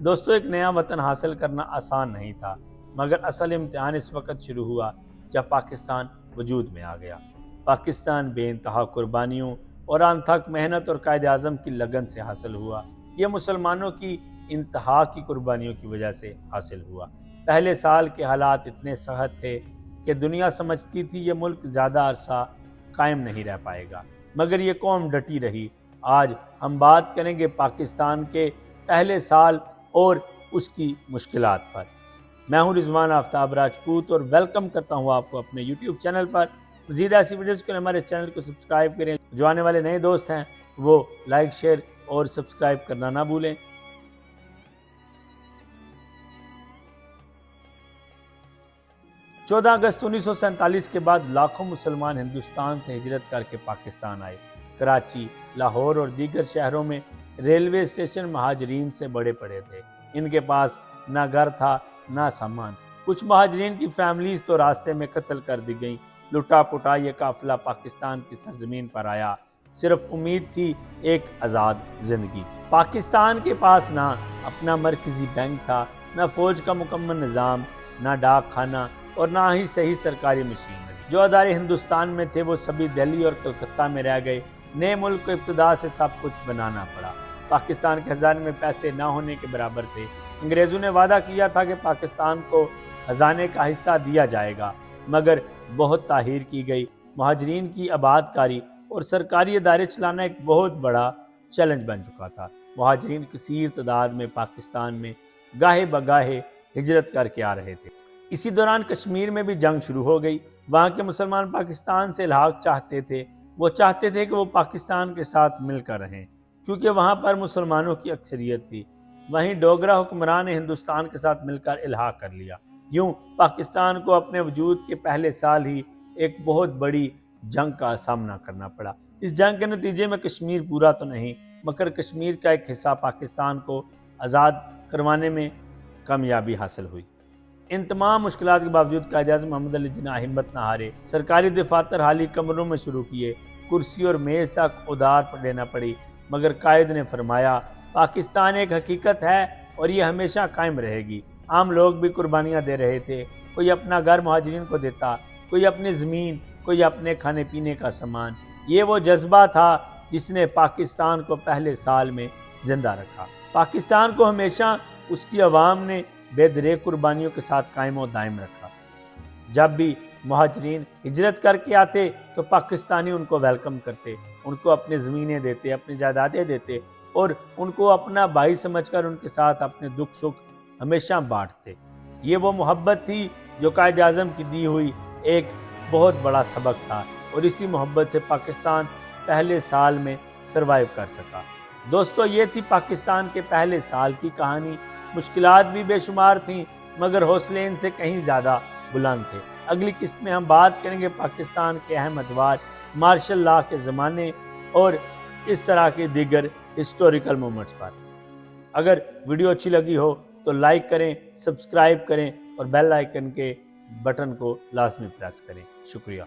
दोस्तों, एक नया वतन हासिल करना आसान नहीं था, मगर असल इम्तिहान इस वक्त शुरू हुआ जब पाकिस्तान वजूद में आ गया। पाकिस्तान बेइंतहा कुर्बानियों और अनथक मेहनत और कायद आज़म की लगन से हासिल हुआ। यह मुसलमानों की इंतहा की कुर्बानियों की वजह से हासिल हुआ। पहले साल के हालात इतने सख्त थे कि दुनिया समझती थी ये मुल्क ज़्यादा अरसा कायम नहीं रह पाएगा, मगर ये कौम डटी रही। आज हम बात करेंगे पाकिस्तान के पहले साल और उसकी मुश्किलात पर। मैं हूं रिजवान आफ्ताब राजपूत और वेलकम करता हूं आपको अपने यूट्यूब चैनल पर। मज़ीद ऐसी वीडियोज़ के लिए हमारे चैनल को सब्सक्राइब करें। जो आने वाले नए दोस्त हैं वो लाइक, शेयर और सब्सक्राइब करना ना भूलें। 14 अगस्त 1947 के बाद लाखों मुसलमान हिंदुस्तान से हिजरत करके पाकिस्तान आए। कराची, लाहौर और दीगर शहरों में रेलवे स्टेशन महाजरीन से बड़े पड़े थे। इनके पास ना घर था ना सामान। कुछ महाजरीन की फैमिलीज तो रास्ते में कत्ल कर दी गई। लुटा पुटा ये काफिला पाकिस्तान की सरजमीन पर आया। सिर्फ उम्मीद थी एक आज़ाद जिंदगी की। पाकिस्तान के पास ना अपना मरकजी बैंक था, ना फौज का मुकम्मल निज़ाम, ना डाक खाना और ना ही सही सरकारी मशीनरी। जो अदारे हिंदुस्तान में थे वो सभी दिल्ली और कलकत्ता में रह गए। नए मुल्क को इब्तदा से सब कुछ बनाना पड़ा। पाकिस्तान के खजाने में पैसे ना होने के बराबर थे। अंग्रेज़ों ने वादा किया था कि पाकिस्तान को खजाने का हिस्सा दिया जाएगा, मगर बहुत ताहीर की गई। महाजरीन की आबादकारी और सरकारी इदारे चलाना एक बहुत बड़ा चैलेंज बन चुका था। महाजरीन कसीर तादाद में पाकिस्तान में गाहे बगाहे हिजरत करके आ रहे थे। इसी दौरान कश्मीर में भी जंग शुरू हो गई। वहाँ के मुसलमान पाकिस्तान से इल्हाक चाहते थे। वो चाहते थे कि वो पाकिस्तान के साथ मिलकर रहें, क्योंकि वहाँ पर मुसलमानों की अक्सरियत थी। वहीं डोगरा हुक्मरान ने हिंदुस्तान के साथ मिलकर इल्हाक कर लिया। यूं पाकिस्तान को अपने वजूद के पहले साल ही एक बहुत बड़ी जंग का सामना करना पड़ा। इस जंग के नतीजे में कश्मीर पूरा तो नहीं, मगर कश्मीर का एक हिस्सा पाकिस्तान को आज़ाद करवाने में कामयाबी हासिल हुई। इन तमाम मुश्किलात के बावजूद कायद-ए-आज़म मोहम्मद अली जिन्ना हिम्मत न हारे। सरकारी दफातर हाली कमरों में शुरू किए। कुर्सी और मेज़ तक उधार लेना पड़ी, मगर कायद ने फरमाया पाकिस्तान एक हकीकत है और ये हमेशा कायम रहेगी। आम लोग भी कुर्बानियाँ दे रहे थे। कोई अपना घर मुहाजिरीन को देता, कोई अपनी ज़मीन, कोई अपने खाने पीने का सामान। ये वो जज्बा था जिसने पाकिस्तान को पहले साल में जिंदा रखा। पाकिस्तान को हमेशा उसकी आवाम ने बेदरे कुर्बानियों के साथ कायम और दायम रखा। जब भी मुहाजिरीन हिजरत करके आते तो पाकिस्तानी उनको वेलकम करते, उनको अपनी ज़मीनें देते, अपनी जायदादें देते और उनको अपना भाई समझकर उनके साथ अपने दुख सुख हमेशा बांटते। ये वो मोहब्बत थी जो कायद-ए-आज़म की दी हुई एक बहुत बड़ा सबक था और इसी मोहब्बत से पाकिस्तान पहले साल में सरवाइव कर सका। दोस्तों, ये थी पाकिस्तान के पहले साल की कहानी। मुश्किलात भी बेशुमार थीं, मगर हौसले इनसे कहीं ज़्यादा बुलंद थे। अगली किस्त में हम बात करेंगे पाकिस्तान के अहम अदवार, मार्शल लॉ के ज़माने और इस तरह के दीगर हिस्टोरिकल मोमेंट्स पर। अगर वीडियो अच्छी लगी हो तो लाइक करें, सब्सक्राइब करें और बेल आइकन के बटन को लाजमी प्रेस करें। शुक्रिया।